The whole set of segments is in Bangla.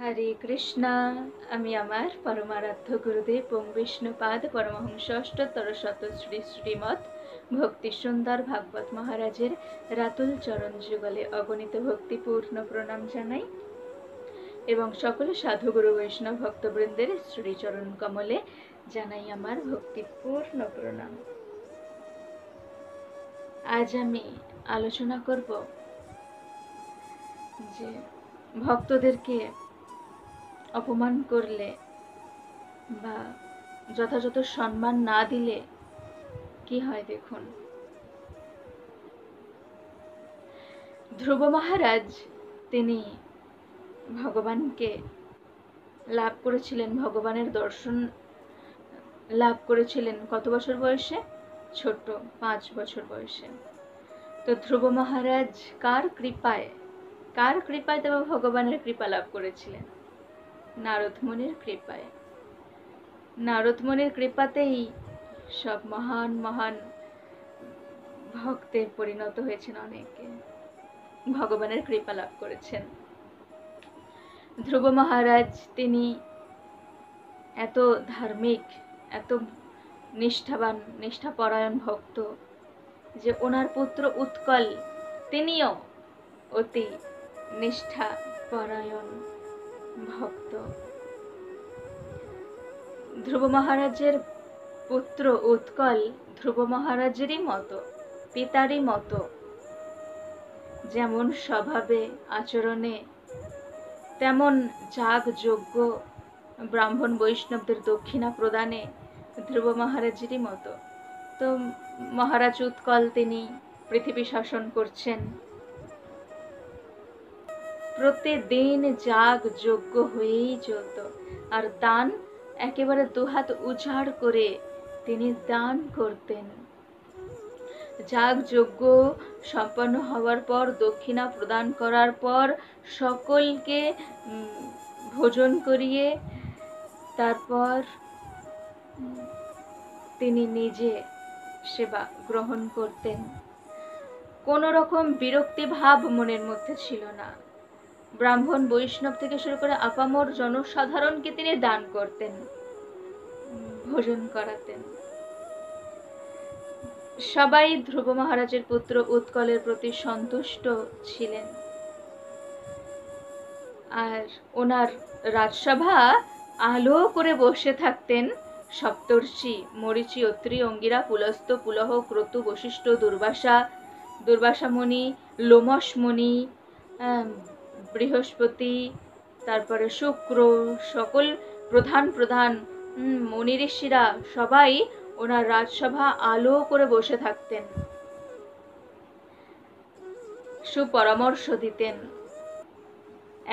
হরে কৃষ্ণা। আমি আমার পরমারাধ্য গুরুদেব ওং বিষ্ণুপাদ পরমহংস অষ্টোত্তর শত শ্রী শ্রীমৎ ভক্তি সুন্দর ভাগবত মহারাজের রাতুল চরণ যুগলে অগণিত ভক্তিপূর্ণ প্রণাম জানাই এবং সকল সাধুগুরু বৈষ্ণব ভক্তবৃন্দের শ্রীচরণ কমলে জানাই আমার ভক্তিপূর্ণ প্রণাম। আজ আমি আলোচনা করব যে ভক্তদেরকে অপমান করলে বা যথাযথ সম্মান না দিলে কি হয় দেখুন। ধ্রুব মহারাজ তিনি ভগবানকে লাভ করেছিলেন, ভগবানের দর্শন লাভ করেছিলেন কত বছর বয়সে? ছোট 5 বছর বয়সে। তো ধ্রুব মহারাজ কার কৃপায় তবে ভগবানের কৃপা লাভ করেছিলেন? নারদ মুনির কৃপায়। নারদ মুনির কৃপাতেই সব মহান মহান ভক্তে পরিণত হয়েছেন, অনেকে ভগবানের কৃপা লাভ করেছেন। ধ্রুব মহারাজ তিনি এত ধার্মিক, এত নিষ্ঠাবান, নিষ্ঠাপরায়ণ ভক্ত যে ওনার পুত্র উৎকল তিনিও অতি নিষ্ঠাপরায়ণ ভক্ত। ধ্রুব মহারাজের পুত্র উৎকল ধ্রুব মহারাজেরই মতো, পিতারই মতো, যেমন স্বভাবে আচরণে তেমন যাগ যজ্ঞ ব্রাহ্মণ বৈষ্ণবদের দক্ষিণা প্রদানে ধ্রুব মহারাজেরই মতো। তো মহারাজ উৎকল তিনি পৃথিবী শাসন করছেন, প্রতিদিন যাগ যজ্ঞ হয়েই চলত, আর দান একেবারে দুহাত উজাড় করে তিনি দান করতেন। যাগ যজ্ঞ সম্পন্ন হওয়ার পর, দক্ষিণা প্রদান করার পর সকলকে ভোজন করিয়ে তারপর তিনি নিজে সেবা গ্রহণ করতেন। কোনো রকম বিরক্তি ভাব মনের মধ্যে ছিল না। ব্রাহ্মণ বৈষ্ণব থেকে শুরু করে আপামর জনসাধারণকে তিনি দান করতেন, ভোজন করাতেন। সবাই ধ্রুব মহারাজের পুত্র উৎকলের প্রতি সন্তুষ্ট ছিলেন। আর ওনার রাজসভা আলো করে বসে থাকতেন সপ্তর্ষি মরীচি, অত্রি, অঙ্গিরা, পুলস্ত, পুলহ, ক্রতু, বশিষ্ঠ, দুর্বাসা মুনি, লোমস মুনি, বৃহস্পতি, তারপরে শুক্র, সকল প্রধান প্রধান মুনি ঋষিরা সবাই ওনার রাজসভা আলো করে বসে থাকতেন, সুপরামর্শ দিতেন।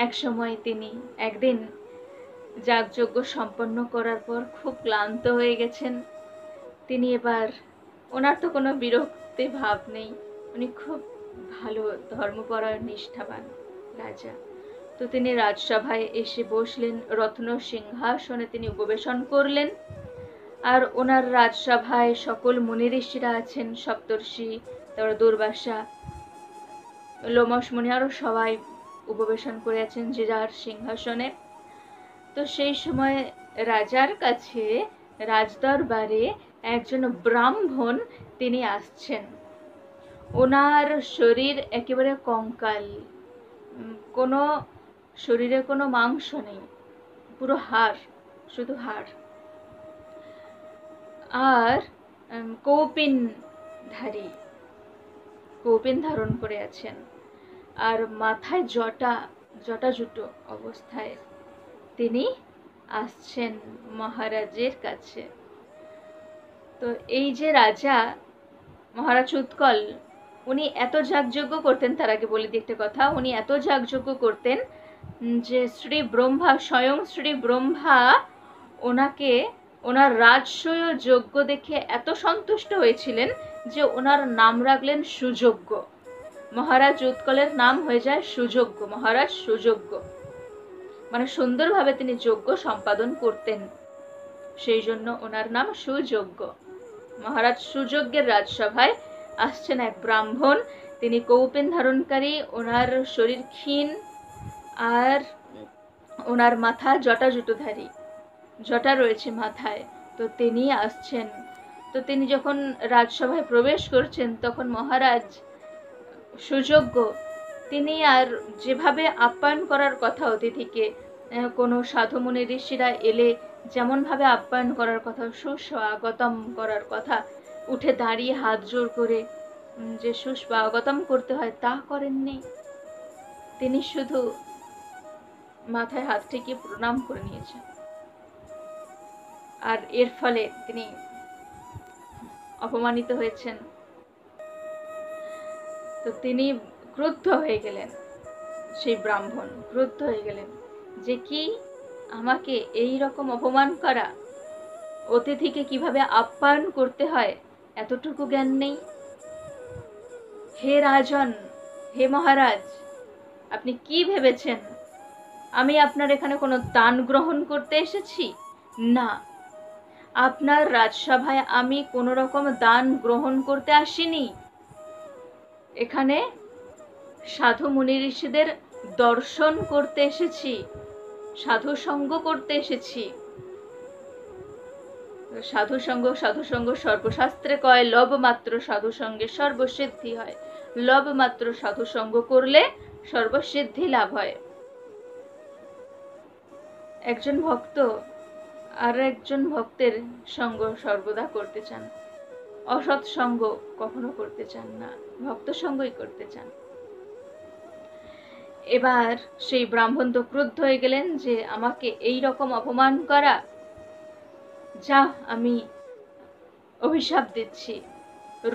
এক সময় তিনি একদিন যাগযজ্ঞ সম্পন্ন করার পর খুব ক্লান্ত হয়ে গেছেন। তিনি এবার, ওনার তো কোনো বিরক্তি ভাব নেই, উনি খুব ভালো ধর্মপরায়ণ নিষ্ঠাবান রাজা। তো তিনি রাজসভায় এসে বসলেন, রত্ন সিংহাসনে তিনি উপবেশন করলেন। আর ওনার রাজসভায় সকল মুনি ঋষিরা আছেন, সপ্তর্ষি, তারপর দুর্বাসা, লোমস মুনি, আরো সবাই উপবেশন করে আছেন যে যার সিংহাসনে। তো সেই সময় রাজার কাছে রাজদরবারে একজন ব্রাহ্মণ তিনি আসছেন। ওনার শরীর একেবারে কঙ্কাল, কোনো শরীরে কোনো মাংস নেই, পুরো হাড়, শুধু হাড়। আর কৌপিন ধারণ করে আছেন, আর মাথায় জটা জুটো অবস্থায় তিনি আসছেন মহারাজের কাছে। তো এই যে রাজা মহারাজ উৎকল, উনি এত যাগযজ্ঞ করতেন, তার আগে বলে দিই একটা কথা, উনি এত যাগযজ্ঞ করতেন যে শ্রী ব্রহ্মা, স্বয়ং শ্রী ব্রহ্মা ওনাকে ওনার রাজসূয় যজ্ঞ দেখে এত সন্তুষ্ট হয়েছিলেন যে ওনার নাম রাখলেন সুযোগ্য। মহারাজ উৎকলের নাম হয়ে যায় সুযোগ্য, মহারাজ সুযোগ্য, মানে সুন্দরভাবে তিনি যজ্ঞ সম্পাদন করতেন, সেই জন্য ওনার নাম সুযোগ্য। মহারাজ সুযোগ্যের রাজসভায় আসছেন এক ব্রাহ্মণ, তিনি কৌপিন ধারণকারী, ওনার শরীর ক্ষীণ, আর ওনার মাথা জটাজুটোধারী, জটা রয়েছে মাথায়। তো তিনি আসছেন। তো তিনি যখন রাজসভায় প্রবেশ করছেন তখন মহারাজ সুযোগ্য তিনি আর যেভাবে আপ্যায়ন করার কথা অতিথিকে, কোনো সাধুমুনি ঋষিরা এলে যেমনভাবে আপ্যায়ন করার কথা, সুস্বাগতম করার কথা, উঠে দাঁড়িয়ে হাত জোর করে যে সুস্বাগতম করতে হয় তা করেননি। তিনি শুধু মাথায় হাত ঠেকিয়ে প্রণাম করে নিয়েছেন। আর এর ফলে তিনি অপমানিত হয়েছেন। তো তিনি ক্রুদ্ধ হয়ে গেলেন, সেই ব্রাহ্মণ ক্রুদ্ধ হয়ে গেলেন যে কি আমাকে এই রকম অপমান করা, অতিথিকে কিভাবে আপ্যায়ন করতে হয় এতটুকু জ্ঞান নেই। হে রাজন, হে মহারাজ, আপনি কি ভেবেছেন আমি আপনার এখানে কোনো দান গ্রহণ করতে এসেছি? না, আপনার রাজসভায় আমি কোনো রকম দান গ্রহণ করতে আসিনি। এখানে সাধু মুনি ঋষিদের দর্শন করতে এসেছি, সাধু সঙ্গ করতে এসেছি। সাধু সঙ্গ সর্বশাস্ত্রে কয়, লব মাত্র সাধু সঙ্গে সর্বসিদ্ধি হয়। লব মাত্র সাধু সঙ্গ করলে সর্বসিদ্ধি লাভ হয়। একজন ভক্ত আর একজন ভক্তের সঙ্গ সর্বদা করতে চান, অসৎ সঙ্গ কখনো করতে চান না, ভক্ত সঙ্গই করতে চান। এবার সেই ব্রাহ্মণ তো ক্রুদ্ধ হয়ে গেলেন যে আমাকে এই রকম অপমান করা, যা আমি অভিশাপ দিচ্ছি,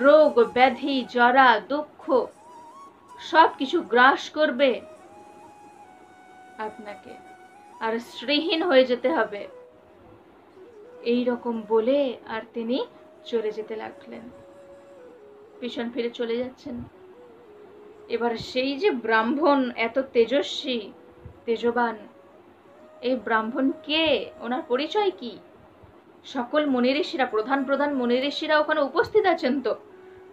রোগ ব্যাধি জরা দুঃখ সব কিছু গ্রাস করবে আপনাকে, আর শ্রীহীন হয়ে যেতে হবে। এই রকম বলে আর তিনি চলে যেতে লাগলেন, পিছন ফিরে চলে যাচ্ছেন। এবার সেই যে ব্রাহ্মণ এত তেজস্বী তেজবান, এই ব্রাহ্মণ কে, ওনার পরিচয় কি? সকল মুনি ঋষিরা, প্রধান প্রধান মুনি ঋষিরা ওখানে উপস্থিত আছেন। তো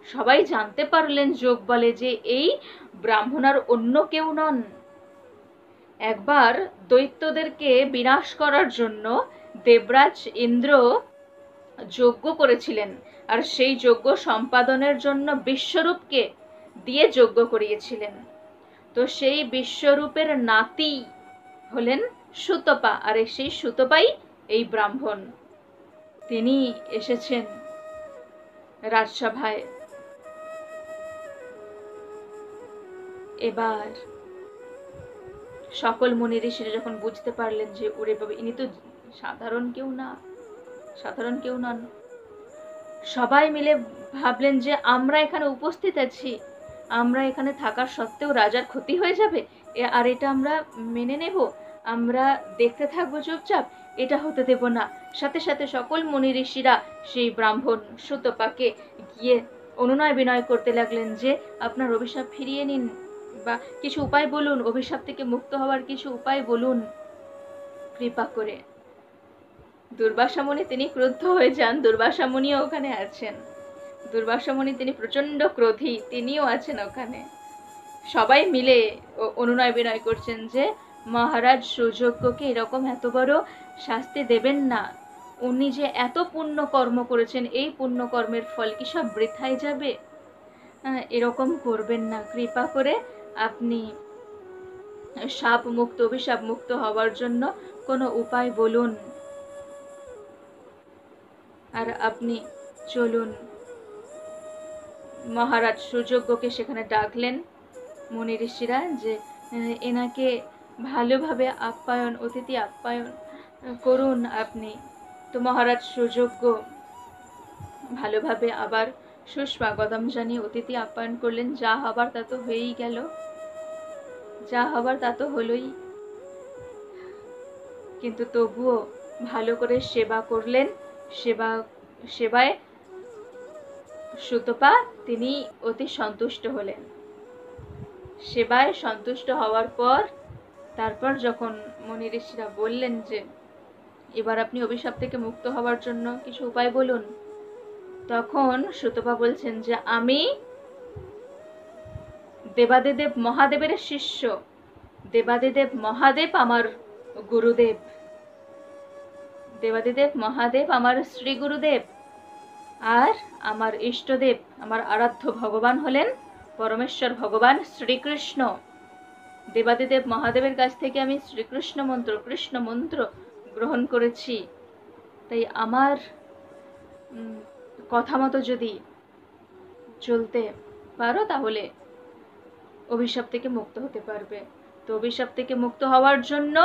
সবাই জানতে পারলেন যোগ বলে যে এই ব্রাহ্মণ আর অন্য কেউ নন। একবার দৈত্যদেরকে বিনাশ করার জন্য দেবরাজ ইন্দ্র যজ্ঞ করেছিলেন, আর সেই যজ্ঞ সম্পাদনের জন্য বিশ্বরূপকে দিয়ে যজ্ঞ করিয়েছিলেন। তো সেই বিশ্বরূপের নাতি হলেন সুতপা, আর সেই সুতপাই এই ব্রাহ্মণ। তিনি এসেছেন রাজসভায়। এবার সকল মুনি ঋষিরা যখন বুঝতে পারলেন যে ওরে বাবা, ইনি তো সাধারণ কেউ না, সাধারণ কেউ নন, সবাই মিলে ভাবলেন যে আমরা এখানে উপস্থিত আছি, আমরা এখানে থাকার সত্ত্বেও রাজার ক্ষতি হয়ে যাবে, আর এটা আমরা মেনে নেব, আমরা দেখতে থাকবো চুপচাপ, এটা হতে দেব না। সাথে সাথে সকল মুনি ঋষিরা সেই ব্রাহ্মণ সুতপাকে গিয়ে অনুনয় বিনয় করতে লাগলেন যে আপনার অভিশাপ ফিরিয়ে নিন, বা কিছু উপায় বলুন, অভিশাপ থেকে মুক্ত হওয়ার কিছু উপায় বলুন কৃপা করে। দুর্বাসা মুনি তিনি ক্রুদ্ধ হয়ে যান, দুর্বাসা মুনিও ওখানে আছেন। দুর্বাসা মুনি তিনি প্রচন্ড ক্রোধী, তিনিও আছেন ওখানে। সবাই মিলে অনুনয় বিনয় করছেন যে মহারাজ সুযোগ্যকে এরকম এত বড় শাস্তি দেবেন না, উনি যে এত পুণ্য কর্ম করেছেন, এই পুণ্য কর্মের ফল কি সব বৃথায় যাবে? এরকম করবেন না, কৃপা করে আপনি শাপ মুক্ত, অভিশাপ মুক্ত হওয়ার জন্য কোনো উপায় বলুন, আর আপনি চলুন। মহারাজ সুযোগ্যকে সেখানে ডাকলেন মুনি ঋষিরা যে এনাকে ভালোভাবে আপ্যায়ন, অতিথি আপ্যায়ন করুন আপনি। তো মহারাজ সুযোগ্য ভালোভাবে আবার সুস্বাগতম জানিয়ে অতিথি আপ্যায়ন করলেন। যা হবার তা তো হয়েই গেল, যা হবার তা তো হলোই, কিন্তু তবুও ভালো করে সেবা করলেন। সেবায় সুতপা তিনি অতি সন্তুষ্ট হলেন। সেবায় সন্তুষ্ট হওয়ার পর তারপর যখন মুনি ঋষিরা বললেন যে এবার আপনি অভিশাপ থেকে মুক্ত হওয়ার জন্য কিছু উপায় বলুন, তখন সুতপা বলছেন যে আমি দেবাদিদেব মহাদেবের শিষ্য, দেবাদিদেব মহাদেব আমার গুরুদেব, দেবাদিদেব মহাদেব আমার শ্রী গুরুদেব, আর আমার ইষ্টদেব, আমার আরাধ্য ভগবান হলেন পরমেশ্বর ভগবান শ্রীকৃষ্ণ। দেবাদিদেব মহাদেবের কাছ থেকে আমি শ্রীকৃষ্ণ মন্ত্র, কৃষ্ণ মন্ত্র গ্রহণ করেছি। তাই আমার কথা মতো যদি চলতে পারো তাহলে অভিশাপ থেকে মুক্ত হতে পারবে। তো অভিশাপ থেকে মুক্ত হওয়ার জন্য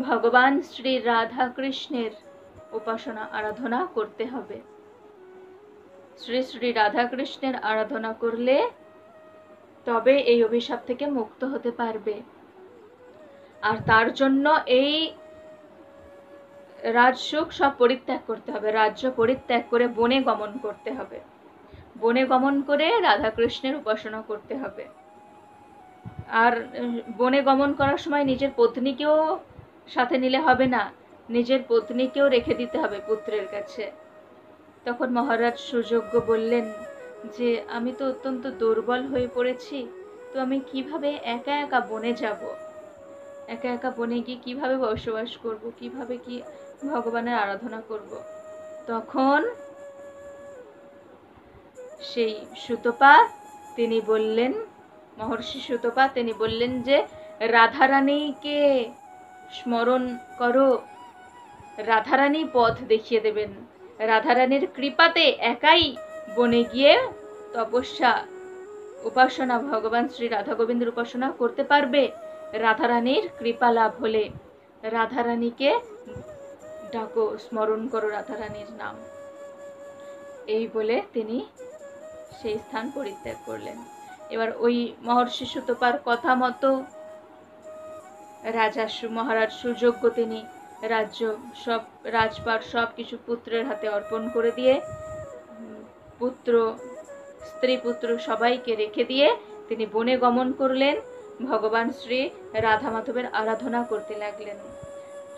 ভগবান শ্রী রাধা কৃষ্ণের উপাসনা আরাধনা করতে হবে। শ্রী শ্রী রাধা কৃষ্ণের আরাধনা করলে তবে এই অভিশাপ থেকে মুক্ত হতে পারবে। আর তার জন্য এই রাজসুখ সব পরিত্যাগ করতে হবে, রাজ্য পরিত্যাগ করে বনে গমন করতে হবে। বনে গমন করে রাধা কৃষ্ণের উপাসনা করতে হবে। আর বনে গমন করার সময় নিজের পত্নীকেও সাথে নিলে হবে না, নিজের পত্নীকেও রেখে দিতে হবে পুত্রের কাছে। তখন মহারাজ সুযোগ্য বললেন যে আমি তো অত্যন্ত দুর্বল হয়ে পড়েছি, তো আমি কিভাবে একা একা বনে যাব, একা একা বনে গিয়ে কিভাবে বসবাস করব, কিভাবে কি ভগবানের আরাধনা করব। তখন সেই সুতপা তিনি বললেন, মহর্ষি সুতপা তিনি বললেন যে রাধারানীকে স্মরণ করো, রাধারানী পথ দেখিয়ে দেবেন। রাধারানীর কৃপাতে একাই বনে গিয়ে তপস্যা উপাসনা ভগবান শ্রী রাধা গোবিন্দের উপাসনা করতে পারবে রাধারানীর কৃপা লাভ হলে। রাধারানীকে ডাকো, স্মরণ করো রাধারানীর নাম। এই বলে তিনি সেই স্থান পরিত্যাগ করলেন। এবার ওই মহর্ষি সুতপার কথা মতো মহারাজ সুযোগ্য তিনি রাজ্য সব রাজপাট সব কিছু পুত্রের হাতে অর্পণ করে দিয়ে, পুত্র স্ত্রী পুত্র সবাইকে রেখে দিয়ে তিনি বনে গমন করলেন, ভগবান শ্রী রাধা মাধবের আরাধনা করতে লাগলেন।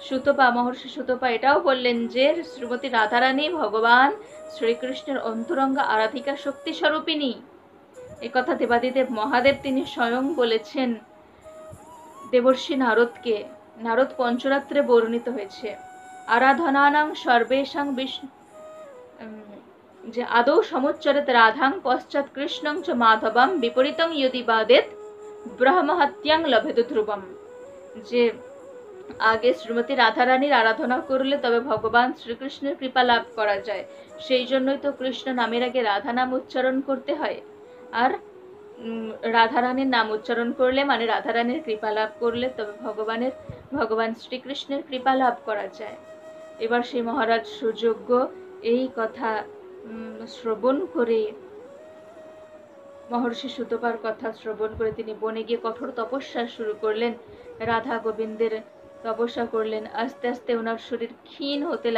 সুতপা, মহর্ষি সুতপা এটাও বললেন যে শ্রীমতী রাধারানী ভগবান শ্রীকৃষ্ণের অন্তরঙ্গা আরাধিকা শক্তি স্বরূপিণী। একথা দেবাদিদেব মহাদেব তিনি স্বয়ং বলেছেন দেবর্ষি নারদকে। নারদ পঞ্চরাত্রে বর্ণিত হয়েছে আরাধনানাং সর্বেষাং বিষ্ণু, যে আদৌ সমুচ্চরেত রাধাং পশ্চাৎ কৃষ্ণং চ মাধবম বিপরীতং ইয়দি বাদেত ব্রহ্মহত্যাং লভেত ধ্রুবম। যে আগে শ্রীমতী রাধারানীর আরাধনা করলে তবে ভগবান শ্রীকৃষ্ণের কৃপা লাভ করা যায়। সেই জন্যই তো কৃষ্ণ নামের আগে রাধা নাম উচ্চারণ করতে হয়। আর রাধারানীর নাম উচ্চারণ করলে মানে রাধারানীর কৃপা লাভ করলে তবে ভগবান শ্রীকৃষ্ণের কৃপা লাভ করা যায়। এবার সেই মহারাজ সুযোগ্য এই কথা শ্রবণ করে, মহর্ষি সুতপার কথা শ্রবণ করে তিনি বনে গিয়ে কঠোর তপস্যা শুরু করলেন, রাধা গোবিন্দের তপস্যা করলেন। আস্তে আস্তে ওনার শরীর ক্ষীণ হতে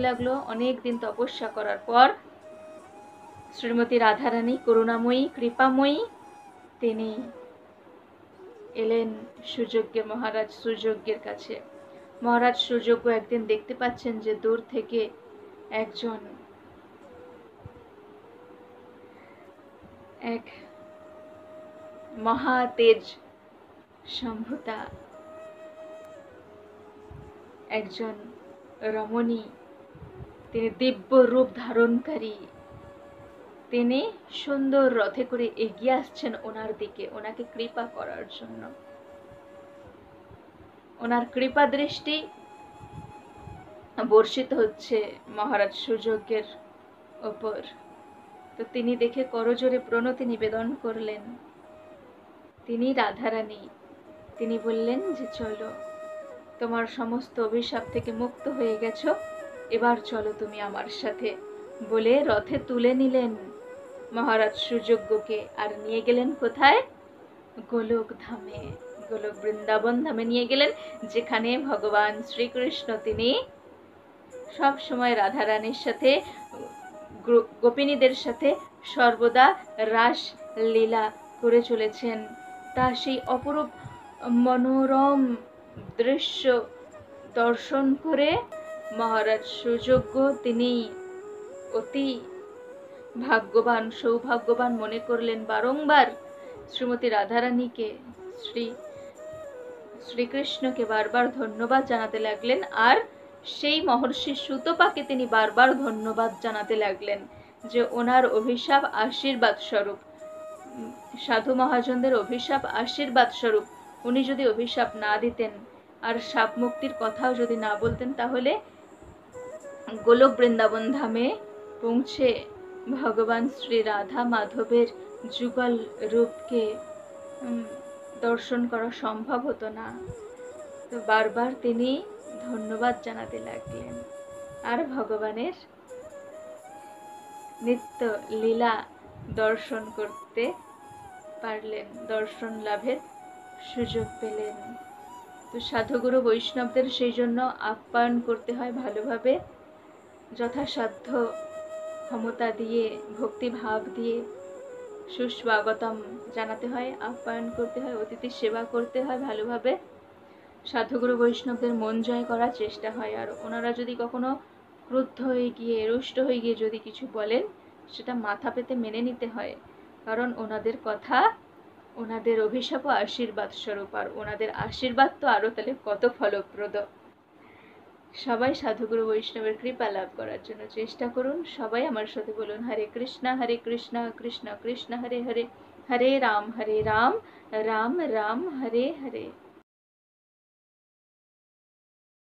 লাগলো। অনেক দিন তপস্যা করার পর শ্রীমতী রাধারানী করুণাময়ী কৃপাময়ী তিনি এলেন সুযোগ্যের মহারাজ সুযোগ্যের কাছে। মহারাজ সুযোগ্য একদিন দেখতে পাচ্ছেন যে দূর থেকে এক মহাতেজ সম্ভূতা একজন রমণী, তিনি দিব্য রূপ ধারণকারী, তিনি সুন্দর রথে করে এগিয়ে আসছেন ওনার দিকে, ওনাকে কৃপা করার জন্য। ওনার কৃপা দৃষ্টি বর্ষিত হচ্ছে মহারাজ সুযোগ্যের ওপর। তো তিনি দেখে করজোরে প্রণতি নিবেদন করলেন। তিনি রাধারানী, তিনি বললেন যে চলো, তোমার সমস্ত অভিশাপ থেকে মুক্ত হয়ে গেছো, এবার চলো তুমি আমার সাথে বলে রথে তুলে নিলেন মহারাজ সুযোগ্যকে। আর নিয়ে গেলেন কোথায়? গোলক ধামে, গোলক বৃন্দাবন ধামে নিয়ে গেলেন, যেখানে ভগবান শ্রীকৃষ্ণ তিনি সব সময় রাধারানীর সাথে গোপিনীদের সাথে সর্বদা রাস লীলা করে চলেছেন। তা সেই অপরূপ মনোরম দৃশ্য দর্শন করে মহারাজ সুযোগ্য তিনি অতি ভাগ্যবান সৌভাগ্যবান মনে করলেন। বারংবার শ্রীমতী রাধারানীকে শ্রী শ্রীকৃষ্ণকে বারবার ধন্যবাদ জানাতে লাগলেন, আর সেই মহর্ষি সুতপাকে তিনি বারবার ধন্যবাদ জানাতে লাগলেন যে ওনার অভিশাপ আশীর্বাদ স্বরূপ, সাধু মহাজনদের অভিশাপ আশীর্বাদ স্বরূপ। উনি যদি অভিশাপ না দিতেন আর সাপ মুক্তির কথাও যদি না বলতেন, তাহলে গোলক বৃন্দাবন ধামে পৌঁছে ভগবান শ্রী রাধা মাধবের যুগল রূপকে দর্শন করা সম্ভব হতো না। তো বারবার তিনি ধন্যবাদ জানাতে লাগলেন আর ভগবানের নিত্য লীলা দর্শন করতে পারলেন, দর্শন লাভের সুযোগ পেলেন। তো সাধুগুরু বৈষ্ণবদের সেই জন্য আপ্যায়ন করতে হয় ভালোভাবে, যথাসাধ্য ক্ষমতা দিয়ে, ভক্তিভাব দিয়ে সুস্বাগতম জানাতে হয়, আপ্যায়ন করতে হয়, অতিথি সেবা করতে হয় ভালোভাবে। সাধুগুরু বৈষ্ণবদের মন জয় করার চেষ্টা হয়। আর ওনারা যদি কখনো ক্রুদ্ধ হয়ে গিয়ে, রুষ্ট হয়ে গিয়ে যদি কিছু বলেন, সেটা মাথা পেতে মেনে নিতে হয়, কারণ ওনাদের কথা, ওনাদের অভিশাপ ও আশীর্বাদ স্বরূপ, আর ওনাদের আশীর্বাদ তো আরো তাহলে কত ফলপ্রদ। সবাই সাধুগুরু বৈষ্ণবের কৃপা লাভ করার জন্য চেষ্টা করুন। সবাই আমার সাথে বলুন, হরে কৃষ্ণ কৃষ্ণ কৃষ্ণ হরে হরে, হরে রাম রাম রাম হরে হরে।